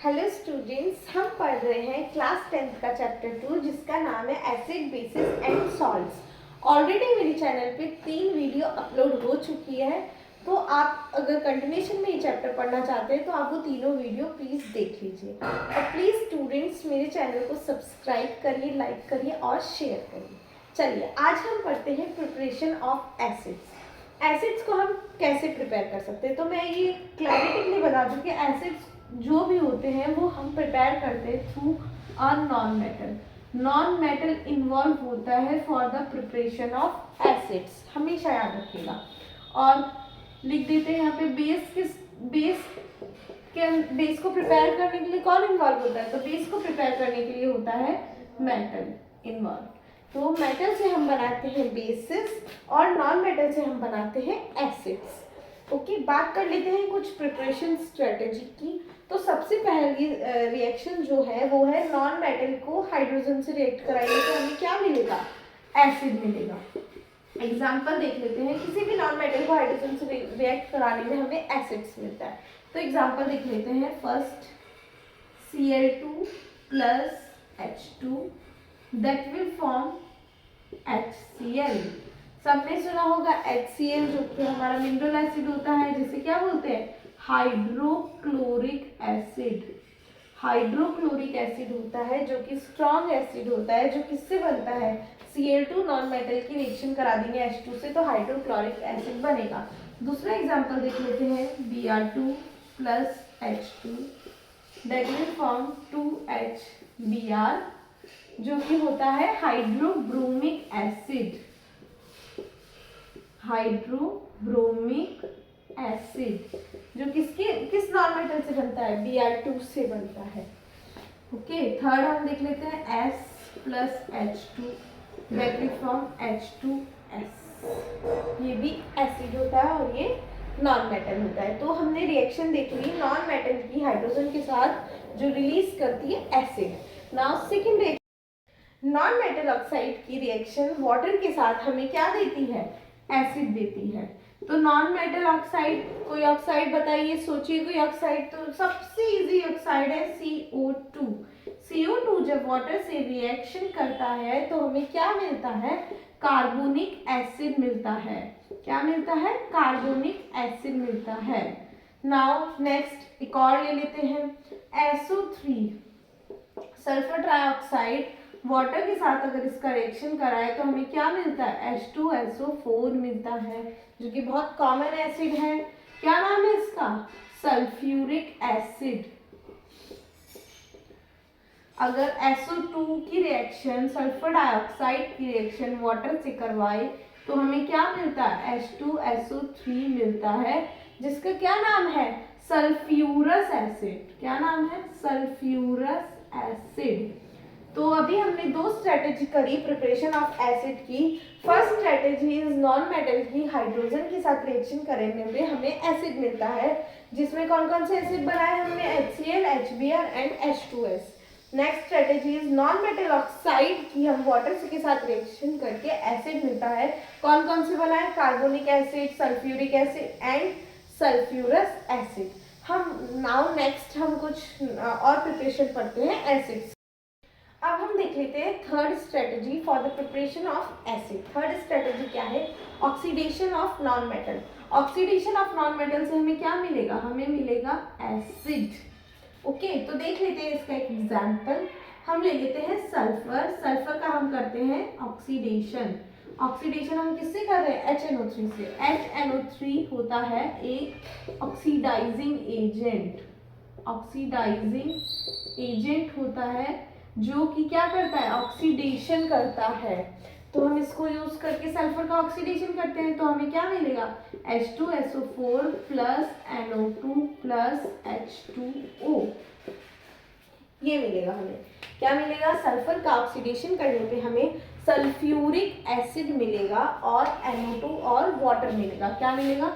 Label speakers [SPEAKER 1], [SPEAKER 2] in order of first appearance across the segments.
[SPEAKER 1] Hello students, हम पढ़ रहे हैं क्लास 10th का चैप्टर 2 जिसका नाम है acid basis and salts. Already मेरे चैनल पे 3 वीडियो अपलोड हो चुकी है, तो आप अगर कंटिन्यूशन में ये चैप्टर पढ़ना चाहते हैं तो आप वो तीनों वीडियो प्लीज़ देख लीजिए। और प्लीज़ स्टूडेंट्स मेरे चैनल को सब्सक्राइब करिए, लाइक करिए और शेयर करिए। चलिए आज हम पढ़ते हैं प्रिपरेशन ऑफ एसिड्स। एसिड्स को हम कैसे प्रिपेयर कर सकते हैं, तो मैं ये क्लैरिटी बता दूँ कि एसिड्स जो भी होते हैं वो हम प्रिपेयर करते हैं through a non metal involve होता है for the preparation of acids, हमेशा याद रखिएगा। और लिख देते हैं यहाँ पे बेस को प्रिपेयर करने के लिए कौन इन्वॉल्व होता है, तो बेस को प्रिपेयर करने के लिए होता है मेटल इन्वॉल्व। तो मेटल से हम बनाते हैं बेसिस और नॉन मेटल से हम बनाते हैं एसिड्स। ओके, बात कर लेते हैं कुछ प्रिपरेशन स्ट्रेटेजी की। तो सबसे पहली रिएक्शन जो है वो है नॉन मेटल को हाइड्रोजन से रिएक्ट कराएंगे तो हमें क्या मिलेगा, एसिड मिलेगा। एग्जाम्पल देख लेते हैं, किसी भी नॉन मेटल को हाइड्रोजन से रिएक्ट कराने में हमें एसिड्स मिलता है। तो एग्जाम्पल देख लेते हैं, first Cl2 plus H2 that will form HCl। सबने सुना होगा HCl जो कि हमारा मिनरल एसिड होता है, जिसे क्या बोलते हैं, हाइड्रोक्लोरिक एसिड। हाइड्रोक्लोरिक एसिड होता है जो कि स्ट्रॉन्ग एसिड होता है, जो किससे बनता है, Cl2 नॉन मेटल की रिएक्शन करा देंगे H2 से तो हाइड्रोक्लोरिक एसिड बनेगा। दूसरा एग्जांपल देख लेते हैं, Br2 plus H2 that will form 2HBr जो कि होता है हाइड्रोब्रोमिक एसिड। हाइड्रोब्रोमिक एसिड जो किस नॉन मेटल से बनता है, Br2 से बनता है। ओके, थर्ड हम देख लेते हैं S plus H2 that will form H2S। ये भी एसिड होता है और ये नॉन मेटल होता है। तो हमने रिएक्शन देख ली नॉन मेटल की हाइड्रोजन के साथ जो रिलीज करती है acid. Now second reaction, non metal oxide की रिएक्शन वाटर के साथ हमें क्या देती है, एसिड देती है। तो नॉन मेटल ऑक्साइड, कोई ऑक्साइड बताइए, सोचिए कोई ऑक्साइड। तो सबसे इजी ऑक्साइड है CO2। CO2 जब वाटर से रिएक्शन करता है तो हमें क्या मिलता है, कार्बोनिक एसिड मिलता है। क्या मिलता है, कार्बोनिक एसिड मिलता है। नाउ नेक्स्ट एक और ले लेते हैं, SO3 सल्फर ट्राइऑक्साइड वाटर के साथ अगर इसका रिएक्शन कराए तो हमें क्या मिलता है, H2SO4 मिलता है, जो कि बहुत कॉमन एसिड है। क्या नाम है इसका, सल्फ्यूरिक एसिड। अगर SO2 की रिएक्शन सल्फर डाइऑक्साइड की रिएक्शन वाटर से करवाए तो हमें क्या मिलता है, H2SO3 मिलता है, जिसका क्या नाम है, सल्फ्यूरस एसिड। क्या नाम है, सल्फ्यूरस एसिड। तो अभी हमने दो स्ट्रेटेजी करी प्रिपरेशन ऑफ एसिड की। First strategy is non metal की हाइड्रोजन के साथ रिएक्शन करने में हमें एसिड मिलता है, जिसमें कौन कौन से एसिड बनाए हमने, HCl, HBr and H2S। Next strategy is non metal oxide की हम वाटर के साथ रिएक्शन करके एसिड मिलता है, कौन कौन से बनाए, carbonic acid, sulphuric acid and sulphurous acid. हम नाउ नेक्स्ट हम कुछ और प्रिपरेशन पढ़ते हैं एसिड्स। अब हम देख लेते हैं third strategy for the preparation of acid. Third strategy क्या है, oxidation of non metal. Oxidation of non metal से हमें क्या मिलेगा, हमें मिलेगा एसिड। ओके, तो देख लेते हैं इसका एक एग्जांपल। हम ले लेते हैं सल्फर। सल्फर का हम करते हैं ऑक्सीडेशन। ऑक्सीडेशन हम किससे कर रहे हैं, HNO3 से। HNO3 होता है एक ऑक्सीडाइजिंग एजेंट। ऑक्सीडाइजिंग एजेंट होता है जो कि क्या करता है, ऑक्सीडेशन करता है। तो हम इसको यूज करके सल्फर का ऑक्सीडेशन करते हैं तो हमें क्या मिलेगा, H2SO4 plus NO2 plus H2O। ये मिलेगा हमें, क्या मिलेगा, सल्फर का ऑक्सीडेशन करने पे हमें सल्फ्यूरिक एसिड मिलेगा और NO2 और वाटर मिलेगा। क्या मिलेगा,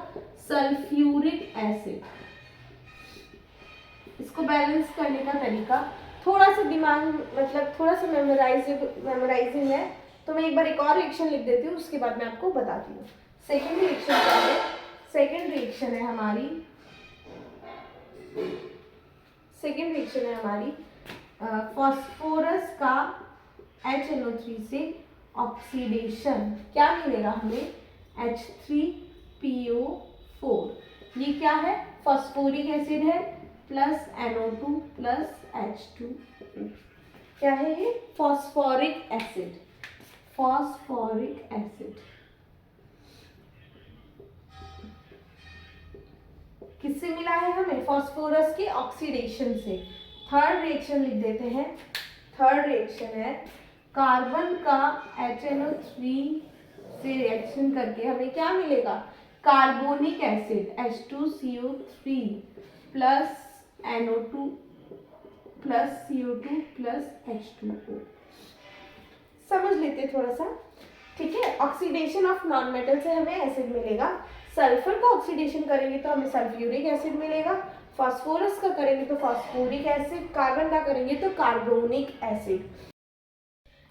[SPEAKER 1] सल्फ्यूरिक एसिड। इसको बैलेंस करने का तरीका थोड़ा सा दिमाग मतलब थोड़ा सा मेमोराइजिंग है, तो मैं एक बार एक और रिएक्शन लिख देती हूँ, उसके बाद मैं आपको बताती हूँ। सेकेंड रिएक्शन क्या है, सेकेंड रिएक्शन है हमारी सेकेंड रिएक्शन है हमारी फास्फोरस का HNO3 से ऑक्सीडेशन। क्या मिलेगा हमें? H3PO4। ये क्या है? फास्फोरिक एसिड है प्लस NO2 प्लस H2। क्या है ये? Phosphoric acid. फास्फोरिक एसिड किससे मिला है हमें? फास्फोरस के ऑक्सीडेशन से। थर्ड रिएक्शन लिख देते हैं। थर्ड रिएक्शन है कार्बन का HNO3 से रिएक्शन करके हमें क्या मिलेगा? Carbonic acid H2CO3 plus NO2 plus CO2 plus H2O। समझ लेते हैं थोड़ा सा, ठीक है। ऑक्सीडेशन ऑफ नॉन मेटल से हमें एसिड मिलेगा। सल्फर का ऑक्सीडेशन करेंगे तो हमें सल्फ्यूरिक एसिड मिलेगा। फास्फोरस का करेंगे तो फास्फोरिक एसिड। कार्बन का करेंगे तो कार्बोनिक एसिड।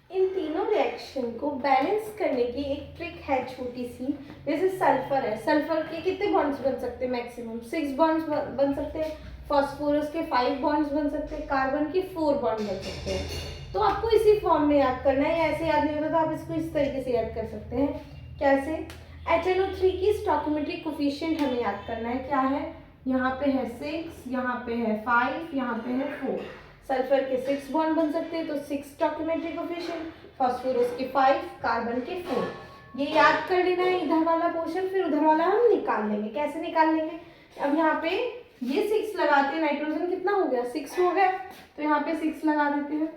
[SPEAKER 1] इन तीनों रिएक्शन को बैलेंस करने की एक ट्रिक है छोटी सी। जैसे सल्फर है, सल्फर के कितने बॉन्ड्स बन सकते हैं? मैक्सिमम 6 बॉन्ड्स बन सकते हैं। फास्फोरस के 5 बॉन्ड्स बन सकते हैं। कार्बन के 4 बॉन्ड बन सकते हैं। तो आपको इसी फॉर्म में याद करना है, या ऐसे याद नहीं होता तो आप इसको इस तरीके से याद कर सकते हैं। कैसे? HNO3 की स्टोइकोमेट्रिक कोफिशिएंट हमें याद करना है। क्या है? यहाँ पे है 6, यहाँ पे है 5, यहाँ पे है 4। सल्फर के 6 बॉन्ड बन सकते हैं तो 6 स्टोइकोमेट्रिक कोफिशिएंट, फास्फोरस के 5, कार्बन के 4। ये याद कर लेना है इधर वाला पोर्शन, फिर उधर वाला हम निकाल लेंगे। कैसे निकाल लेंगे? अब यहाँ पे ये 6 लगाते हैं, नाइट्रोजन कितना हो गया? 6 हो गया। तो यहाँ पे 6 लगा देते हैं।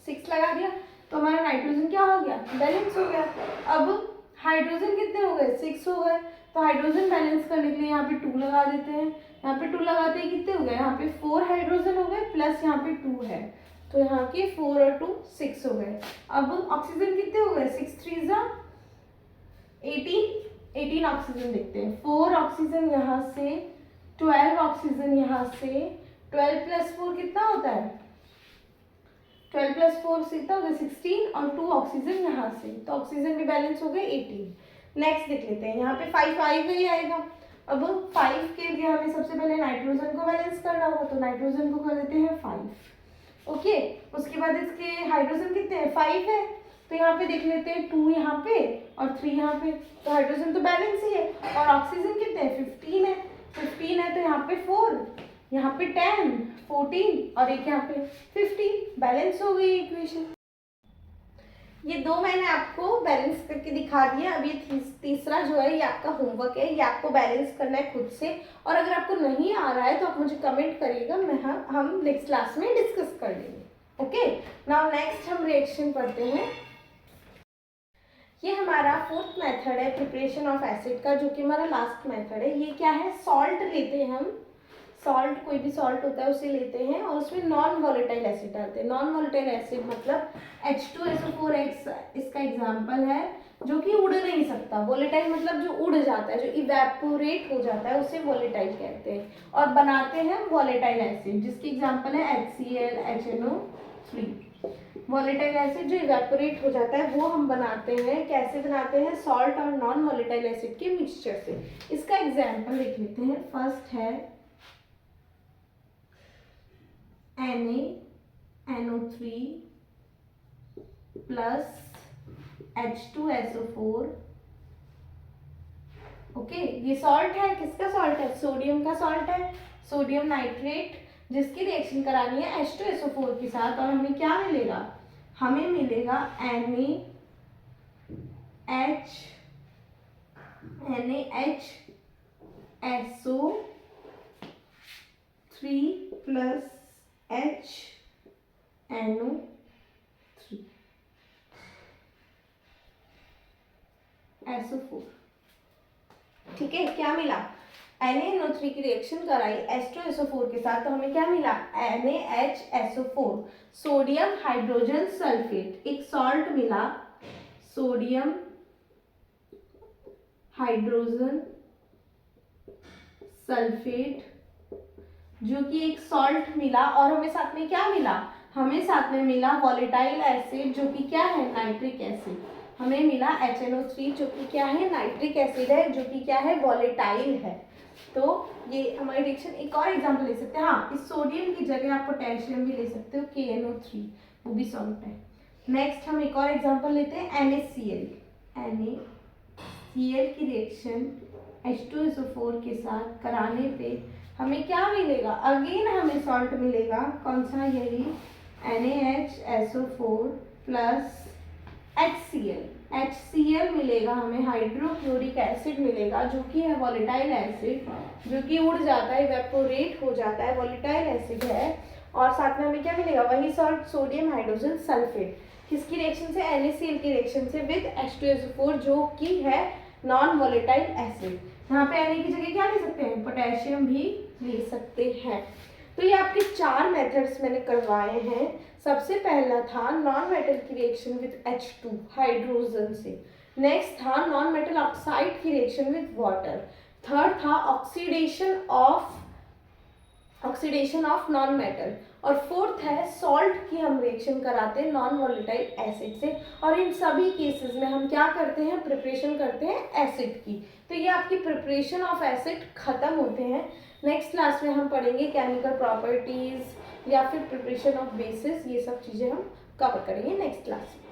[SPEAKER 1] 6 लगा दिया तो हमारा नाइट्रोजन क्या हो गया? बैलेंस हो गया। अब हाइड्रोजन कितने हो गए? 6 हो गए। तो हाइड्रोजन बैलेंस करने के लिए यहाँ पे 2 लगा देते हैं। यहाँ पे 2 लगाते हैं, कितने हो गए? यहाँ पे 4 हाइड्रोजन हो गए प्लस यहाँ पे 2 है, तो यहाँ के 4 और 2 6 हो गए। अब ऑक्सीजन कितने हो गए? 6 3 जा 18 ऑक्सीजन देखते हैं। 4 ऑक्सीजन यहाँ से, 12 ऑक्सीजन यहाँ से। 12 प्लस 4 कितना होता है? 12 प्लस 4 से कितना हो गया? 16 और 2 ऑक्सीजन यहाँ से, तो ऑक्सीजन भी बैलेंस हो गए 18। नेक्स्ट देख लेते हैं। यहाँ पे 5 आएगा ही आएगा। अब 5 के लिए हमें सबसे पहले नाइट्रोजन को बैलेंस करना होगा, तो नाइट्रोजन को कर देते हैं 5। ओके, उसके बाद इसके हाइड्रोजन कितने हैं? 5 है, तो यहाँ पे देख लेते हैं 2 यहाँ पे और 3 यहाँ पे, तो हाइड्रोजन तो बैलेंस ही है। और ऑक्सीजन कितने हैं? 15 है। 15 है तो यहाँ पे 4, यहाँ पे 10, 14 और एक यहाँ पे 15, बैलेंस हो गई इक्वेशन। ये 2 मैंने आपको बैलेंस करके दिखा दिया। अब ये तीसरा जो है ये आपका होमवर्क है, ये आपको बैलेंस करना है खुद से। और अगर आपको नहीं आ रहा है तो आप मुझे कमेंट करिएगा, हम नेक्स्ट क्लास में डिस्कस कर लेंगे। ओके, नाउ नेक्स्ट हम रिएक्शन पढ़ते हैं। ये हमारा 4th मेथड है प्रिपरेशन ऑफ एसिड का, जो कि हमारा लास्ट मेथड है। ये क्या है? सॉल्ट लेते हैं हम, सॉल्ट कोई भी सॉल्ट होता है उसे लेते हैं और उसमें नॉन वॉलेटाइल एसिड डालते हैं। नॉन वॉलेटाइल एसिड मतलब H2SO4X इसका एग्जाम्पल है, जो कि उड़ नहीं सकता। वॉलेटाइल मतलब जो उड़ जाता है, जो इवेपोरेट हो जाता है, उसे वॉलेटाइल कहते हैं। और बनाते हैं वॉलेटाइल एसिड, जिसकी एग्जाम्पल है HCl HNO3। वॉलेटाइल एसिड जो इवेपोरेट हो जाता है वो हम बनाते हैं। कैसे बनाते हैं? सॉल्ट और नॉन वॉलेटाइल एसिड के मिक्सचर से। इसका एग्जाम्पल देख लेते हैं। फर्स्ट है NaNO3 प्लस H2SO4। ओके, ये सॉल्ट है। किसका सॉल्ट है? सोडियम का सॉल्ट है, सोडियम नाइट्रेट, जिसकी रिएक्शन करानी है H2SO4 के साथ। और हमें क्या मिलेगा? हमें मिलेगा NaHSO3 प्लस HNO3 SO4। ठीक है, क्या मिला? NaNO3 की रिएक्शन कराई H2SO4 के साथ, तो हमें क्या मिला? NaHSO4, sodium hydrogen sulphate. एक सॉल्ट मिला, सोडियम हाइड्रोजन सल्फेट, जो कि एक सॉल्ट मिला। और हमें साथ में क्या मिला? हमें साथ में मिला वॉलेटाइल एसिड, जो कि क्या है? Nitric acid. हमें मिला HNO3, जो कि क्या है? नाइट्रिक एसिड है, जो कि क्या है? वॉलेटाइल है। तो ये हमारी रिएक्शन। एक और एग्जांपल ले सकते हैं, हाँ, इस सोडियम की जगह आप पोटेशियम भी ले सकते हो, KNO3, वो भी सॉल्ट है। नेक्स्ट हम एक और एग्जांपल लेते हैं, NaCl। NaCl की रिएक्शन H2SO4 के साथ कराने पे हमें क्या मिलेगा? अगेन हमें सॉल्ट मिलेगा, कौन सा? यही NaHSO4 प्लस HCl। HCl मिलेगा हमें, हाइड्रोक्लोरिक एसिड मिलेगा, जो कि है वॉलेटाइल एसिड, जो कि उड़ जाता है, इवेपोरेट हो जाता है, वॉलेटाइल एसिड है। और साथ में हमें क्या मिलेगा? वही सॉल्ट, सोडियम हाइड्रोजन सल्फेट। किसकी रिएक्शन से? NaCl की रिएक्शन से विद H2SO4, जो कि है नॉन वॉलेटाइल एसिड। यहाँ पे Na की जगह क्या ले सकते हैं? पोटेशियम भी ले सकते हैं। तो ये आपके 4 मेथड्स मैंने करवाए हैं। सबसे पहला था नॉन मेटल की रिएक्शन विद H2 हाइड्रोजन से। नेक्स्ट था नॉन मेटल ऑक्साइड की रिएक्शन विद वाटर। थर्ड था ऑक्सीडेशन ऑफ नॉन मेटल। और फोर्थ है सॉल्ट की हम रिएक्शन कराते हैं नॉन वॉलेटाइल एसिड से। और इन सभी केसेस में हम क्या करते हैं? प्रिपरेशन करते हैं एसिड की। तो ये आपकी प्रिपरेशन ऑफ एसिड खत्म होते हैं। नेक्स्ट क्लास में हम पढ़ेंगे केमिकल प्रॉपर्टीज या फिर प्रिपरेशन ऑफ बेसिस, ये सब चीज़ें हम कवर करेंगे नेक्स्ट क्लास में।